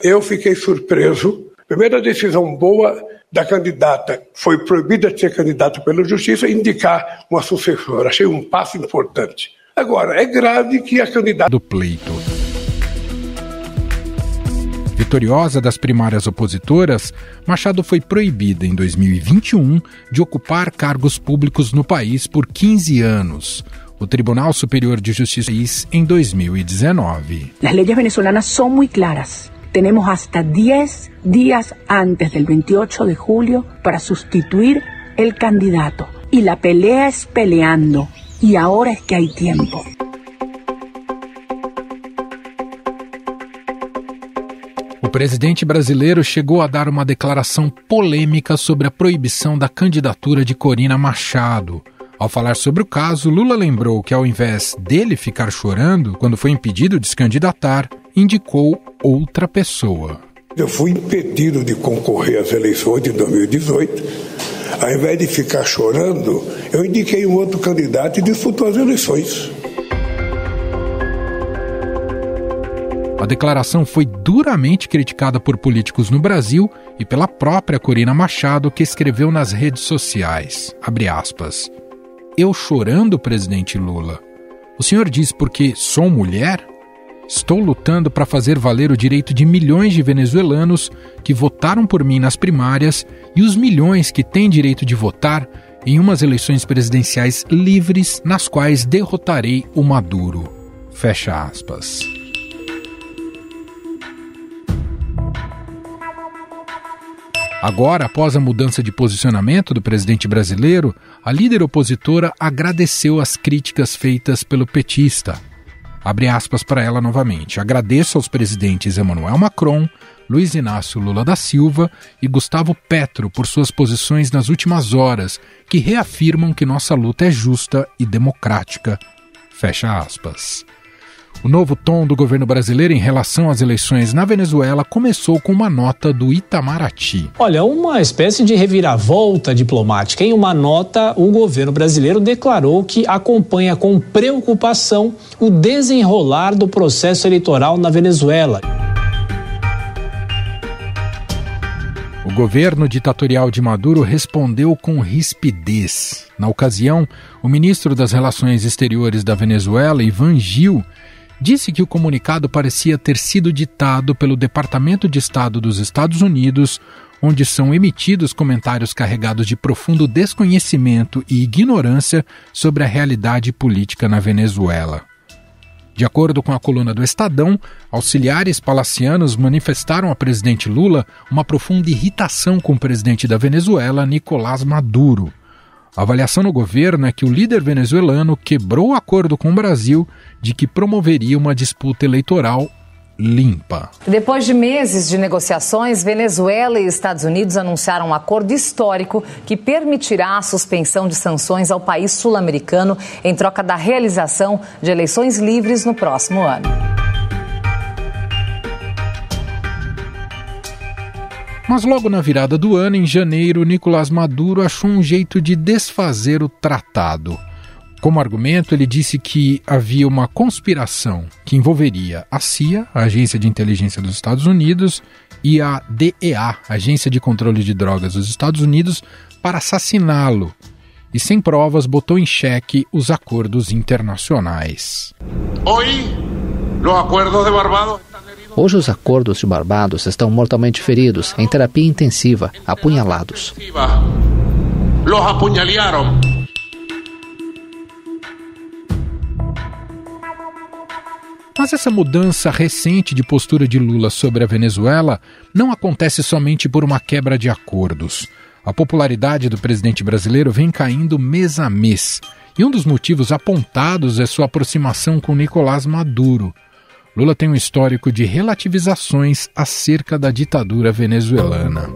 Eu fiquei surpreso. Primeira decisão boa da candidata, foi proibida de ser candidata pela Justiça, indicar uma sucessora. Achei um passo importante. Agora, é grave que a candidata do pleito. Vitoriosa das primárias opositoras, Machado foi proibida em 2021 de ocupar cargos públicos no país por 15 anos. O Tribunal Superior de Justiça fez em 2019. As leis venezolanas são muito claras. Tenemos hasta 10 días antes del 28 de julio para sustituir el candidato. Y la pelea es peleando. Y ahora es que hay tiempo. O presidente brasileiro chegou a dar uma declaração polêmica sobre a proibição da candidatura de Corina Machado. Ao falar sobre o caso, Lula lembrou que ao invés dele ficar chorando quando foi impedido de se candidatar, indicou outra pessoa. Eu fui impedido de concorrer às eleições de 2018. Ao invés de ficar chorando, eu indiquei um outro candidato e disputou as eleições. A declaração foi duramente criticada por políticos no Brasil e pela própria Corina Machado, que escreveu nas redes sociais, abre aspas, "Eu chorando, presidente Lula? O senhor diz porque sou mulher? Estou lutando para fazer valer o direito de milhões de venezuelanos que votaram por mim nas primárias e os milhões que têm direito de votar em umas eleições presidenciais livres nas quais derrotarei o Maduro." Fecha aspas. Agora, após a mudança de posicionamento do presidente brasileiro, a líder opositora agradeceu as críticas feitas pelo petista. Abre aspas para ela novamente. "Agradeço aos presidentes Emmanuel Macron, Luiz Inácio Lula da Silva e Gustavo Petro por suas posições nas últimas horas, que reafirmam que nossa luta é justa e democrática." Fecha aspas. O novo tom do governo brasileiro em relação às eleições na Venezuela começou com uma nota do Itamaraty. Olha, uma espécie de reviravolta diplomática. Em uma nota, o governo brasileiro declarou que acompanha com preocupação o desenrolar do processo eleitoral na Venezuela. O governo ditatorial de Maduro respondeu com rispidez. Na ocasião, o ministro das Relações Exteriores da Venezuela, Ivan Gil, disse que o comunicado parecia ter sido ditado pelo Departamento de Estado dos Estados Unidos, onde são emitidos comentários carregados de profundo desconhecimento e ignorância sobre a realidade política na Venezuela. De acordo com a coluna do Estadão, auxiliares palacianos manifestaram a presidente Lula uma profunda irritação com o presidente da Venezuela, Nicolás Maduro. A avaliação no governo é que o líder venezuelano quebrou o acordo com o Brasil de que promoveria uma disputa eleitoral limpa. Depois de meses de negociações, Venezuela e Estados Unidos anunciaram um acordo histórico que permitirá a suspensão de sanções ao país sul-americano em troca da realização de eleições livres no próximo ano. Mas logo na virada do ano, em janeiro, Nicolás Maduro achou um jeito de desfazer o tratado. Como argumento, ele disse que havia uma conspiração que envolveria a CIA, a Agência de Inteligência dos Estados Unidos, e a DEA, Agência de Controle de Drogas dos Estados Unidos, para assassiná-lo. E sem provas, botou em xeque os acordos internacionais. Hoje os acordos de Barbados estão mortalmente feridos, em terapia intensiva, apunhalados. Mas essa mudança recente de postura de Lula sobre a Venezuela não acontece somente por uma quebra de acordos. A popularidade do presidente brasileiro vem caindo mês a mês. E um dos motivos apontados é sua aproximação com Nicolás Maduro. Lula tem um histórico de relativizações acerca da ditadura venezuelana.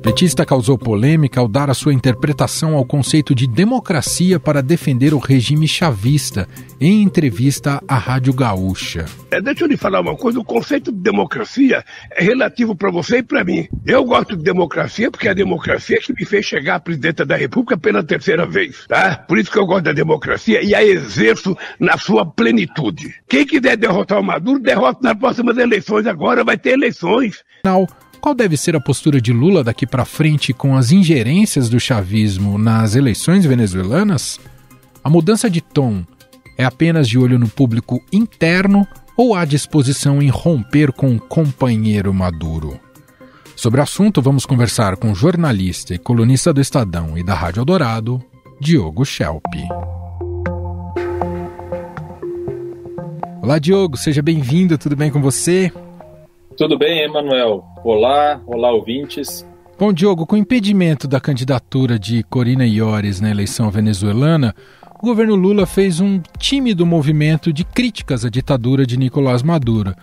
Petista causou polêmica ao dar a sua interpretação ao conceito de democracia para defender o regime chavista, em entrevista à Rádio Gaúcha. Deixa eu lhe falar uma coisa, o conceito de democracia é relativo para você e para mim. Eu gosto de democracia porque é a democracia que me fez chegar à presidência da República pela terceira vez, tá? Por isso que eu gosto da democracia e a exerço na sua plenitude. Quem quiser derrotar o Maduro, derrota nas próximas eleições. Agora vai ter eleições. Não. Qual deve ser a postura de Lula daqui para frente com as ingerências do chavismo nas eleições venezuelanas? A mudança de tom é apenas de olho no público interno ou há disposição em romper com o companheiro Maduro? Sobre o assunto, vamos conversar com o jornalista e colunista do Estadão e da Rádio Eldorado, Diogo Schelp. Olá, Diogo, seja bem-vindo, tudo bem com você? Tudo bem, Emanuel? Olá ouvintes. Bom, Diogo, com o impedimento da candidatura de Corina Iores na eleição venezuelana, o governo Lula fez um tímido movimento de críticas à ditadura de Nicolás Maduro.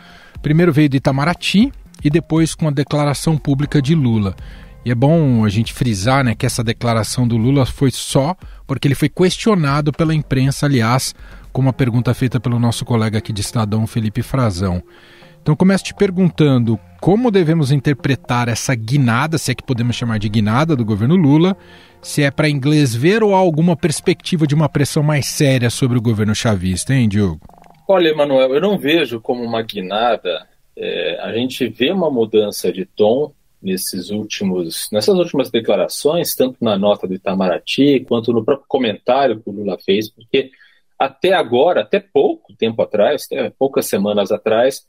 Primeiro veio de Itamaraty e depois com a declaração pública de Lula. E é bom a gente frisar, né, que essa declaração do Lula foi só porque ele foi questionado pela imprensa, aliás, com uma pergunta feita pelo nosso colega aqui de Estadão, Felipe Frazão. Então começo te perguntando como devemos interpretar essa guinada, se é que podemos chamar de guinada, do governo Lula, se é para inglês ver ou há alguma perspectiva de uma pressão mais séria sobre o governo chavista, hein, Diogo? Olha, Emanuel, eu não vejo como uma guinada. A gente vê uma mudança de tom nessas últimas declarações, tanto na nota do Itamaraty, quanto no próprio comentário que o Lula fez, porque até agora, até pouco tempo atrás, até poucas semanas atrás,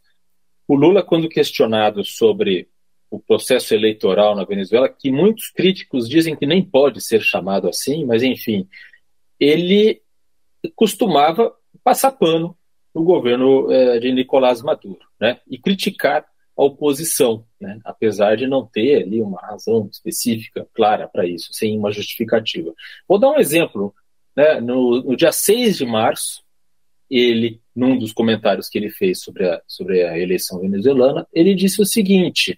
o Lula, quando questionado sobre o processo eleitoral na Venezuela, que muitos críticos dizem que nem pode ser chamado assim, mas enfim, ele costumava passar pano no governo de Nicolás Maduro, né, e criticar a oposição, né, apesar de não ter ali uma razão específica, clara para isso, sem uma justificativa. Vou dar um exemplo, né, no dia 6 de março, ele, num dos comentários que ele fez sobre a eleição venezuelana, ele disse o seguinte: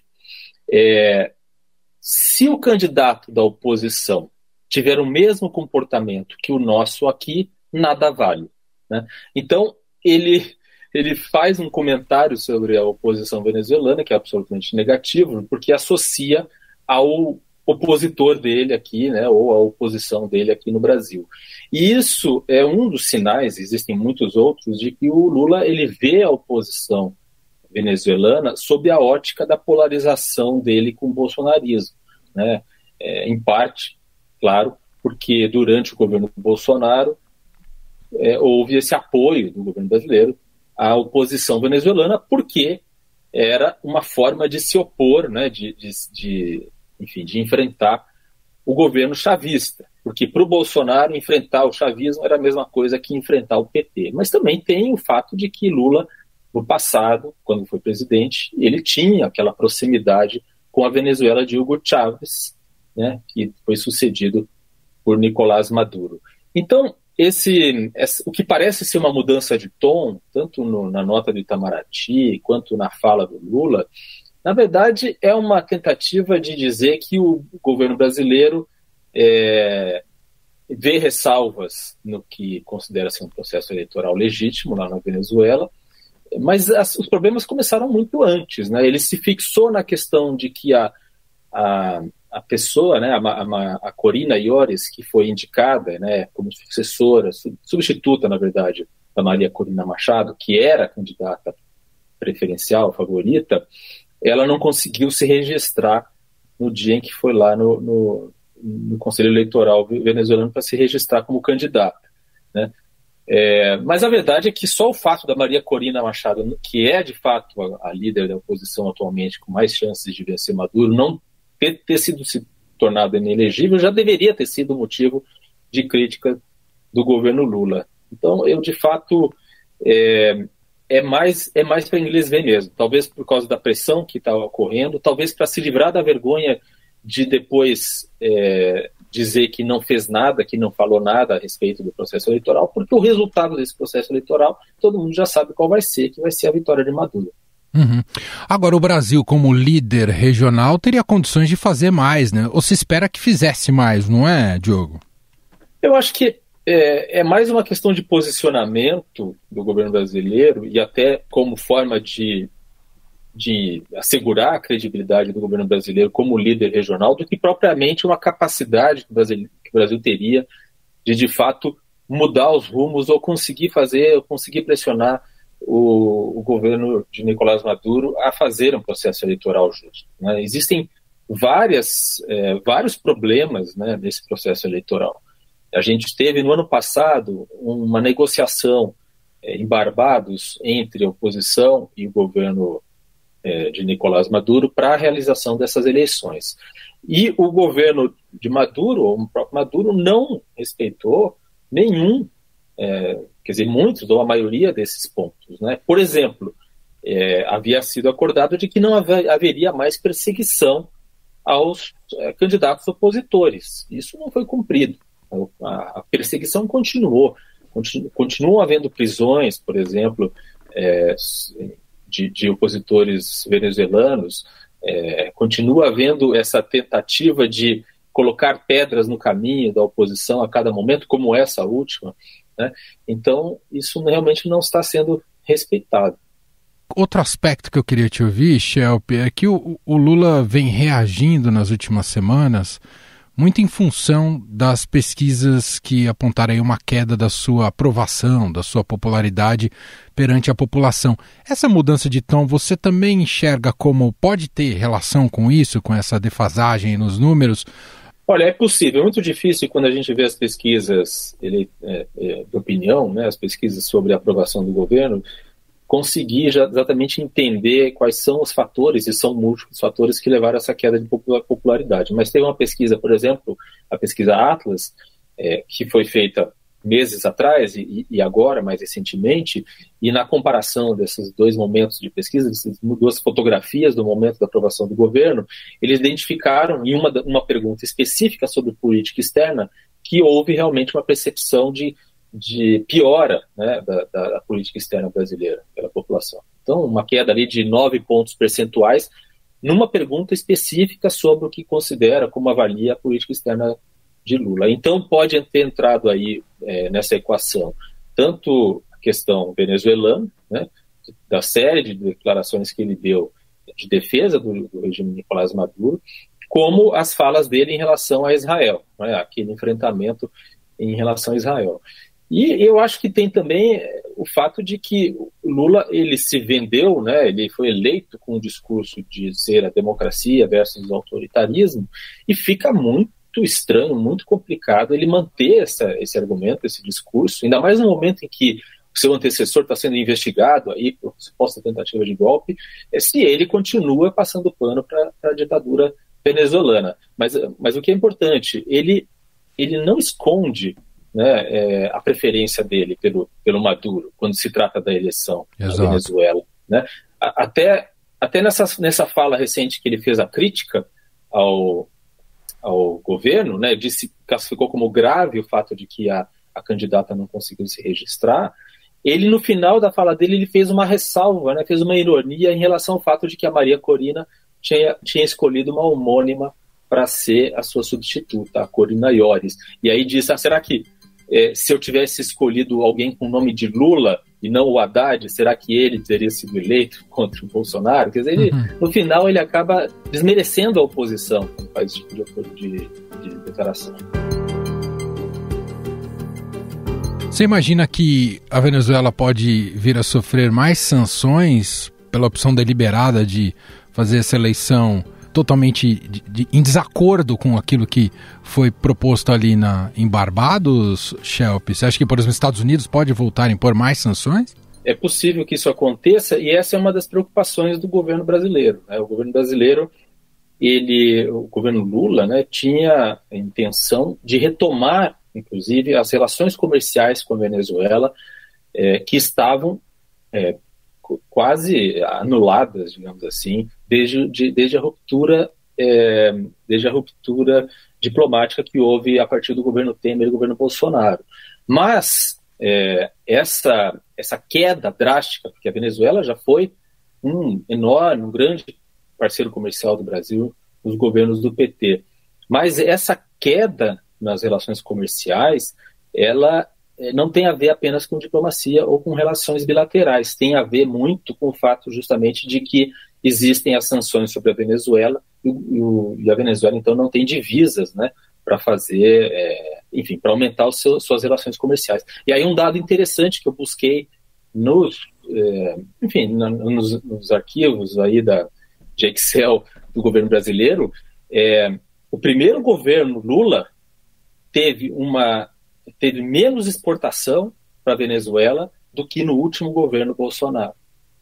se o candidato da oposição tiver o mesmo comportamento que o nosso aqui, nada vale, né? Então, ele faz um comentário sobre a oposição venezuelana, que é absolutamente negativo, porque associa ao opositor dele aqui, né, ou a oposição dele aqui no Brasil. E isso é um dos sinais, existem muitos outros, de que o Lula ele vê a oposição venezuelana sob a ótica da polarização dele com o bolsonarismo, né? Em parte, claro, porque durante o governo Bolsonaro houve esse apoio do governo brasileiro à oposição venezuelana, porque era uma forma de se opor, né, de enfrentar o governo chavista, porque para o Bolsonaro enfrentar o chavismo era a mesma coisa que enfrentar o PT. Mas também tem o fato de que Lula, no passado, quando foi presidente, ele tinha aquela proximidade com a Venezuela de Hugo Chávez, né, que foi sucedido por Nicolás Maduro. Então, o que parece ser uma mudança de tom, tanto na nota do Itamaraty quanto na fala do Lula, na verdade, é uma tentativa de dizer que o governo brasileiro vê ressalvas no que considera ser um processo eleitoral legítimo lá na Venezuela, mas os problemas começaram muito antes, né? Ele se fixou na questão de que a pessoa, né, a Corina Iores, que foi indicada, né, como sucessora, substituta, na verdade, da Maria Corina Machado, que era a candidata preferencial, favorita, ela não conseguiu se registrar no dia em que foi lá no Conselho Eleitoral venezuelano para se registrar como candidata, né? Mas a verdade é que só o fato da Maria Corina Machado, que é de fato a líder da oposição atualmente com mais chances de vencer Maduro, não ter sido se tornado inelegível já deveria ter sido motivo de crítica do governo Lula. Então, eu de fato é mais para inglês ver mesmo, talvez por causa da pressão que está ocorrendo, talvez para se livrar da vergonha de depois dizer que não fez nada, que não falou nada a respeito do processo eleitoral, porque o resultado desse processo eleitoral todo mundo já sabe qual vai ser, que vai ser a vitória de Maduro. Uhum. Agora, o Brasil, como líder regional, teria condições de fazer mais, né? Ou se espera que fizesse mais, não é, Diogo? Eu acho que é mais uma questão de posicionamento do governo brasileiro e até como forma de assegurar a credibilidade do governo brasileiro como líder regional do que propriamente uma capacidade que o Brasil teria de fato, mudar os rumos ou conseguir pressionar o governo de Nicolás Maduro a fazer um processo eleitoral justo, né? Existem vários problemas, né, nesse processo eleitoral. A gente teve no ano passado uma negociação em Barbados entre a oposição e o governo de Nicolás Maduro para a realização dessas eleições. E o governo de Maduro, ou o próprio Maduro, não respeitou muitos ou a maioria desses pontos, né? Por exemplo, havia sido acordado de que não haveria mais perseguição aos candidatos opositores. Isso não foi cumprido. A perseguição continuou. Continuam havendo prisões, por exemplo, de opositores venezuelanos. Continua havendo essa tentativa de colocar pedras no caminho da oposição a cada momento, como essa última, né? Então, isso realmente não está sendo respeitado. Outro aspecto que eu queria te ouvir, Schelp, é que o Lula vem reagindo nas últimas semanas muito em função das pesquisas que apontaram aí uma queda da sua aprovação, da sua popularidade perante a população. Essa mudança de tom, você também enxerga como pode ter relação com isso, com essa defasagem nos números? Olha, é possível, é muito difícil quando a gente vê as pesquisas de opinião, né, as pesquisas sobre a aprovação do governo, conseguir exatamente entender quais são os fatores, e são múltiplos fatores que levaram a essa queda de popularidade. Mas teve uma pesquisa, por exemplo, a pesquisa Atlas, que foi feita meses atrás e agora, mais recentemente, e na comparação desses dois momentos de pesquisa, dessas duas fotografias do momento da aprovação do governo, eles identificaram, em uma pergunta específica sobre política externa, que houve realmente uma percepção de piora, né, da política externa brasileira pela população. Então, uma queda ali de 9 pontos percentuais numa pergunta específica sobre o que considera, como avalia a política externa de Lula. Então, pode ter entrado aí nessa equação tanto a questão venezuelana, né, da série de declarações que ele deu de defesa do regime Nicolás Maduro, como as falas dele em relação a Israel, né, aquele enfrentamento em relação a Israel. E eu acho que tem também o fato de que o Lula, ele se vendeu, né, ele foi eleito com o discurso de ser a democracia versus o autoritarismo, e fica muito estranho, muito complicado ele manter esse argumento, esse discurso, ainda mais no momento em que o seu antecessor está sendo investigado aí por suposta tentativa de golpe, se ele continua passando pano para a ditadura venezuelana. Mas o que é importante, ele não esconde, né, a preferência dele pelo Maduro, quando se trata da eleição na Venezuela, né? Até nessa fala recente que ele fez a crítica ao governo, né, classificou como grave o fato de que a candidata não conseguiu se registrar. Ele, no final da fala dele, ele fez uma ressalva, né, fez uma ironia em relação ao fato de que a Maria Corina tinha escolhido uma homônima para ser a sua substituta, a Corina Yoris. E aí disse, será que se eu tivesse escolhido alguém com o nome de Lula e não o Haddad, será que ele teria sido eleito contra o Bolsonaro? Quer dizer, no final ele acaba desmerecendo a oposição quando faz esse tipo de declaração. Você imagina que a Venezuela pode vir a sofrer mais sanções pela opção deliberada de fazer essa eleição totalmente em desacordo com aquilo que foi proposto ali em Barbados, Schelp? Você acha que, por exemplo, os Estados Unidos pode voltar a impor mais sanções? É possível que isso aconteça, e essa é uma das preocupações do governo brasileiro, né? O governo brasileiro, o governo Lula, né, tinha a intenção de retomar, inclusive, as relações comerciais com a Venezuela, que estavam quase anuladas, digamos assim, desde a ruptura diplomática que houve a partir do governo Temer e do governo Bolsonaro. Mas essa queda drástica, porque a Venezuela já foi um grande parceiro comercial do Brasil, os governos do PT. Mas essa queda nas relações comerciais, ela não tem a ver apenas com diplomacia ou com relações bilaterais, tem a ver muito com o fato justamente de que existem as sanções sobre a Venezuela e a Venezuela então não tem divisas, né, para fazer, para aumentar suas relações comerciais. E aí um dado interessante que eu busquei nos arquivos aí de Excel do governo brasileiro, o primeiro governo Lula teve menos exportação para a Venezuela do que no último governo Bolsonaro.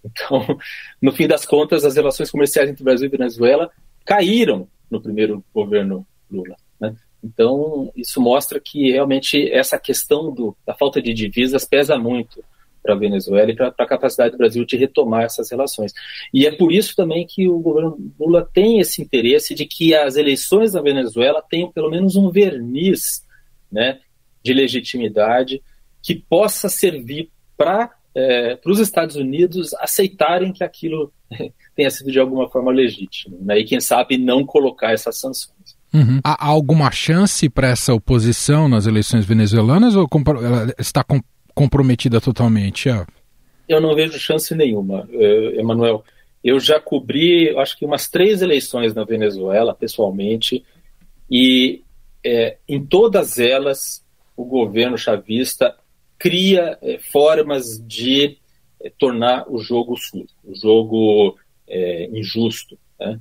Então, no fim das contas, as relações comerciais entre o Brasil e Venezuela caíram no primeiro governo Lula, né? Então, isso mostra que realmente essa questão da falta de divisas pesa muito para a Venezuela e para a capacidade do Brasil de retomar essas relações. E é por isso também que o governo Lula tem esse interesse de que as eleições da Venezuela tenham pelo menos um verniz, né, de legitimidade que possa servir para os Estados Unidos aceitarem que aquilo tenha sido de alguma forma legítimo, né, e quem sabe não colocar essas sanções. Uhum. Há alguma chance para essa oposição nas eleições venezuelanas ou ela está comprometida totalmente? Eu não vejo chance nenhuma, Emanuel. Eu já cobri, acho que umas 3 eleições na Venezuela, pessoalmente, e em todas elas o governo chavista cria formas de tornar o jogo sujo, o jogo injusto, né?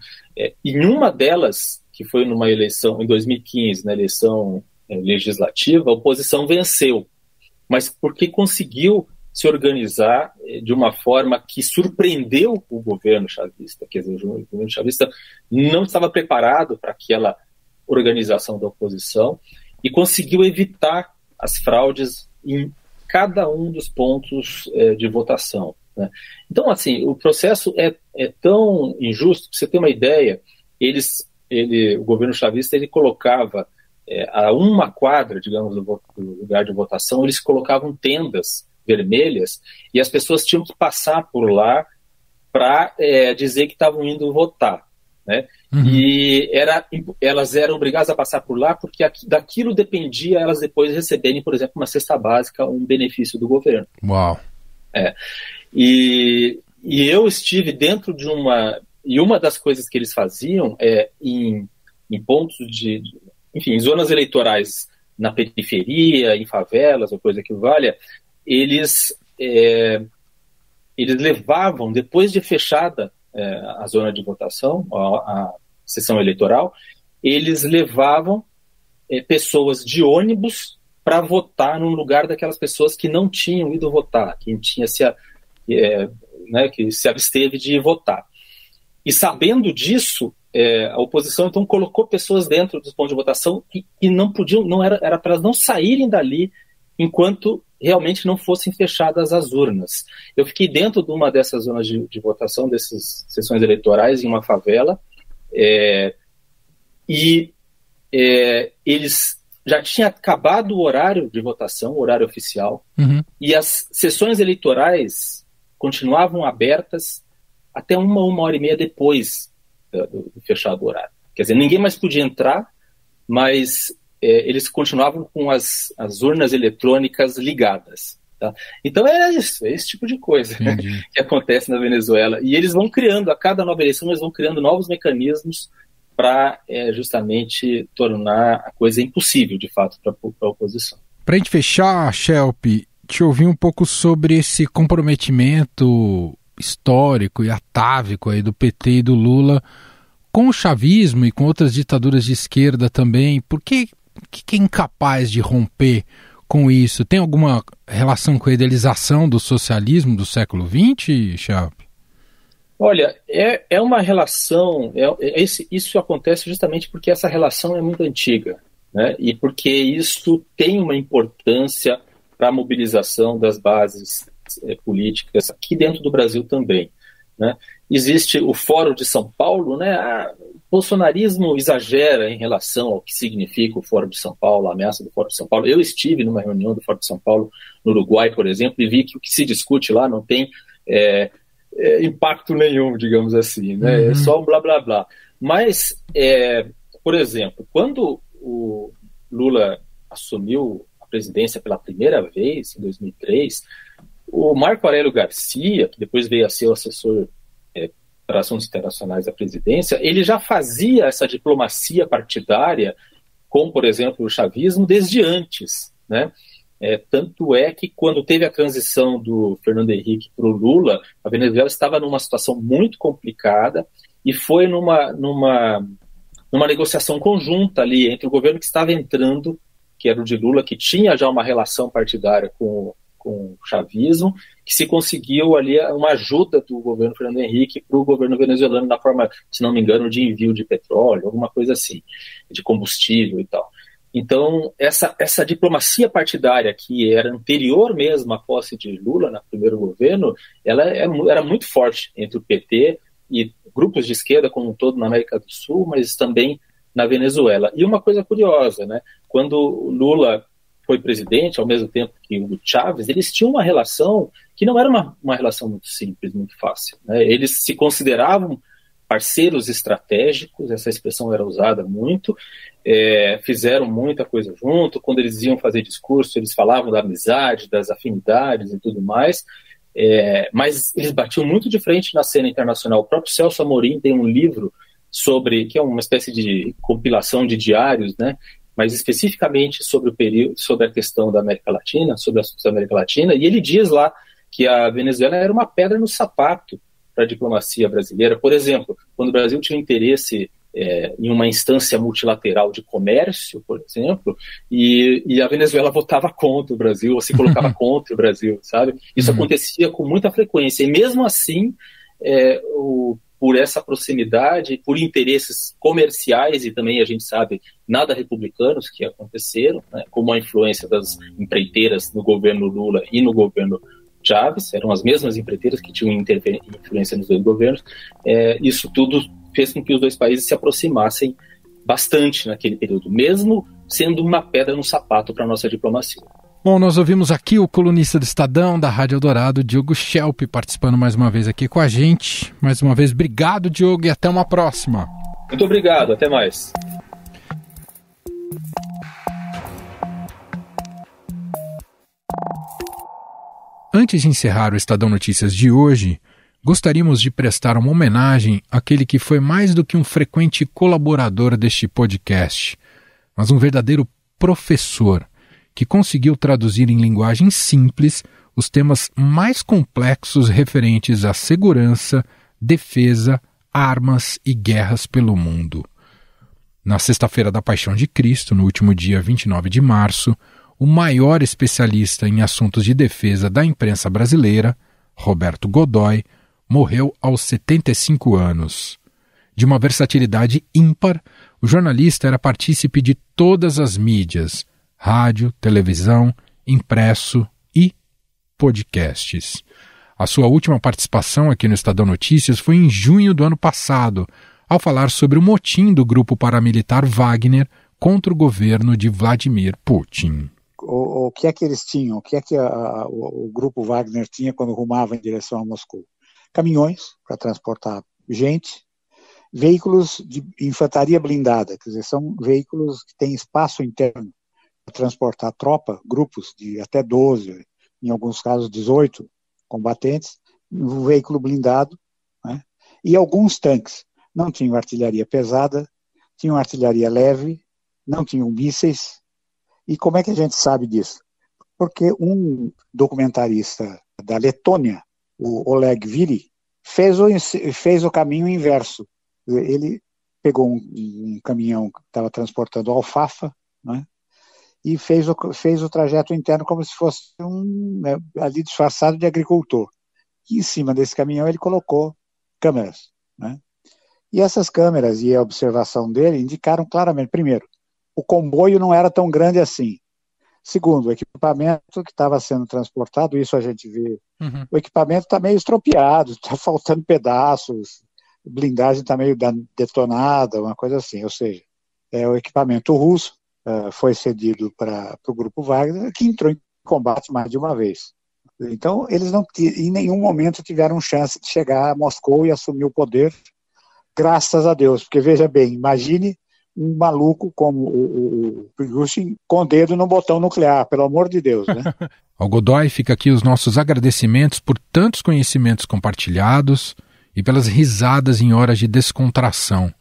Em uma delas, que foi numa eleição em 2015, na eleição legislativa, a oposição venceu, mas porque conseguiu se organizar de uma forma que surpreendeu o governo chavista. Quer dizer, o governo chavista não estava preparado para aquela organização da oposição e conseguiu evitar as fraudes em cada um dos pontos de votação, né? Então, assim, o processo é tão injusto, para você ter uma ideia, o governo chavista ele colocava a uma quadra, digamos, do lugar de votação, eles colocavam tendas vermelhas e as pessoas tinham que passar por lá para dizer que estavam indo votar, né? Uhum. E elas eram obrigadas a passar por lá porque daquilo dependia elas depois receberem, por exemplo, uma cesta básica, um benefício do governo. Uau! E eu estive dentro de uma das coisas que eles faziam em pontos enfim, em zonas eleitorais na periferia, em favelas, ou coisa que valha, eles levavam, depois de fechada a zona de votação, a sessão eleitoral, eles levavam pessoas de ônibus para votar no lugar daquelas pessoas que não tinham ido votar, que se absteve de votar. E sabendo disso, a oposição então colocou pessoas dentro dos pontos de votação que não podiam, era para elas não saírem dali enquanto realmente não fossem fechadas as urnas. Eu fiquei dentro de uma dessas zonas de votação, dessas sessões eleitorais, em uma favela, e eles já tinham acabado o horário de votação, o horário oficial, uhum. E as sessões eleitorais continuavam abertas até uma hora e meia depois do fechado horário. Quer dizer, ninguém mais podia entrar, mas eles continuavam com as urnas eletrônicas ligadas. Tá? Então esse tipo de coisa que acontece na Venezuela. E eles vão criando, a cada nova eleição, eles vão criando novos mecanismos para justamente tornar a coisa impossível, de fato, para a oposição. Para a gente fechar, Schelp, te ouvir um pouco sobre esse comprometimento histórico e atávico aí do PT e do Lula com o chavismo e com outras ditaduras de esquerda também. Por que é incapaz de romper com isso? Tem alguma relação com a idealização do socialismo do século XX, Schelp? Olha, é uma relação, isso acontece justamente porque essa relação é muito antiga, né? E porque isso tem uma importância para a mobilização das bases políticas aqui dentro do Brasil também, né? Existe o Fórum de São Paulo, né? O bolsonarismo exagera em relação ao que significa o Fórum de São Paulo, a ameaça do Fórum de São Paulo. Eu estive numa reunião do Fórum de São Paulo no Uruguai, por exemplo, e vi que o que se discute lá não tem impacto nenhum, digamos assim, né? É só um blá blá blá. Mas, por exemplo, quando o Lula assumiu a presidência pela primeira vez, em 2003, o Marco Aurélio Garcia, que depois veio a ser o assessor para assuntos internacionais da presidência, ele já fazia essa diplomacia partidária com, por exemplo, o chavismo desde antes, né? Tanto é que quando teve a transição do Fernando Henrique para o Lula, a Venezuela estava numa situação muito complicada e foi numa negociação conjunta ali entre o governo que estava entrando, que era o de Lula, que tinha já uma relação partidária com o chavismo, que se conseguiu ali uma ajuda do governo Fernando Henrique para o governo venezuelano na forma, se não me engano, de envio de petróleo, alguma coisa assim, de combustível e tal. Então, essa diplomacia partidária que era anterior mesmo à posse de Lula no primeiro governo, ela era muito forte entre o PT e grupos de esquerda como um todo na América do Sul, mas também na Venezuela. E uma coisa curiosa, né? Quando o Lula foi presidente, ao mesmo tempo que o Chávez, eles tinham uma relação que não era uma relação muito simples, muito fácil, né? Eles se consideravam parceiros estratégicos, essa expressão era usada muito, fizeram muita coisa junto. Quando eles iam fazer discurso, eles falavam da amizade, das afinidades e tudo mais, mas eles batiam muito de frente na cena internacional. O próprio Celso Amorim tem um livro que é uma espécie de compilação de diários, né, mas especificamente sobre o período, sobre a questão da América Latina, sobre assuntos da América Latina, e ele diz lá que a Venezuela era uma pedra no sapato para a diplomacia brasileira. Por exemplo, quando o Brasil tinha interesse em uma instância multilateral de comércio, por exemplo, e a Venezuela votava contra o Brasil, ou se colocava contra o Brasil, sabe? Isso acontecia com muita frequência, e mesmo assim, por essa proximidade, por interesses comerciais, e também a gente sabe, nada republicanos que aconteceram, né, como a influência das empreiteiras no governo Lula e no governo Chávez, eram as mesmas empreiteiras que tinham influência nos dois governos, isso tudo fez com que os dois países se aproximassem bastante naquele período, mesmo sendo uma pedra no sapato para a nossa diplomacia. Bom, nós ouvimos aqui o colunista do Estadão, da Rádio Eldorado, Diogo Schelp, participando mais uma vez aqui com a gente. Mais uma vez, obrigado, Diogo, e até uma próxima. Muito obrigado, até mais. Antes de encerrar o Estadão Notícias de hoje, gostaríamos de prestar uma homenagem àquele que foi mais do que um frequente colaborador deste podcast, mas um verdadeiro professor, que conseguiu traduzir em linguagem simples os temas mais complexos referentes à segurança, defesa, armas e guerras pelo mundo. Na Sexta-feira da Paixão de Cristo, no último dia 29 de março, o maior especialista em assuntos de defesa da imprensa brasileira, Roberto Godoy, morreu aos 75 anos. De uma versatilidade ímpar, o jornalista era partícipe de todas as mídias, rádio, televisão, impresso e podcasts. A sua última participação aqui no Estadão Notícias foi em junho do ano passado, ao falar sobre o motim do grupo paramilitar Wagner contra o governo de Vladimir Putin. O que é que eles tinham? O que é que o grupo Wagner tinha quando rumava em direção a Moscou? Caminhões para transportar gente, veículos de infantaria blindada, quer dizer, são veículos que têm espaço interno para transportar tropa, grupos de até 12, em alguns casos 18 combatentes, um veículo blindado, né? E alguns tanques. Não tinham artilharia pesada, tinham artilharia leve, não tinham mísseis. E como é que a gente sabe disso? Porque um documentarista da Letônia, o Oleg Vili, fez o caminho inverso. Ele pegou um caminhão que estava transportando alfafa, né, e fez o trajeto interno como se fosse ali disfarçado de agricultor. E em cima desse caminhão ele colocou câmeras, né? E essas câmeras e a observação dele indicaram claramente, primeiro, o comboio não era tão grande assim. Segundo, o equipamento que estava sendo transportado, isso a gente vê, o equipamento está meio estropiado, está faltando pedaços, a blindagem está meio detonada, uma coisa assim. Ou seja, o equipamento russo foi cedido para o grupo Wagner, que entrou em combate mais de uma vez. Então, eles não em nenhum momento tiveram chance de chegar a Moscou e assumir o poder, graças a Deus. Porque, veja bem, imagine um maluco como o Prigozhin com o dedo no botão nuclear, pelo amor de Deus, né? Ao Godoy fica aqui os nossos agradecimentos por tantos conhecimentos compartilhados e pelas risadas em horas de descontração.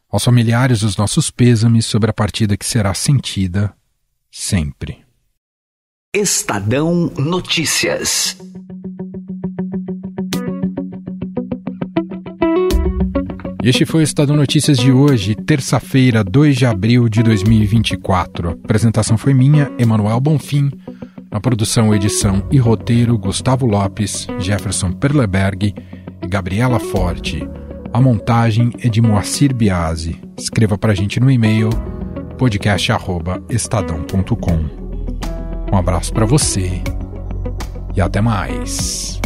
Aos familiares, os nossos pêsames sobre a partida que será sentida sempre. Estadão Notícias. Este foi o Estadão Notícias de hoje, terça-feira, 2 de abril de 2024. A apresentação foi minha, Emanuel Bonfim. Na produção, edição e roteiro, Gustavo Lopes, Jefferson Perleberg e Gabriela Forte. A montagem é de Moacir Biasi. Escreva pra gente no e-mail podcast@estadão.com. Um abraço para você e até mais.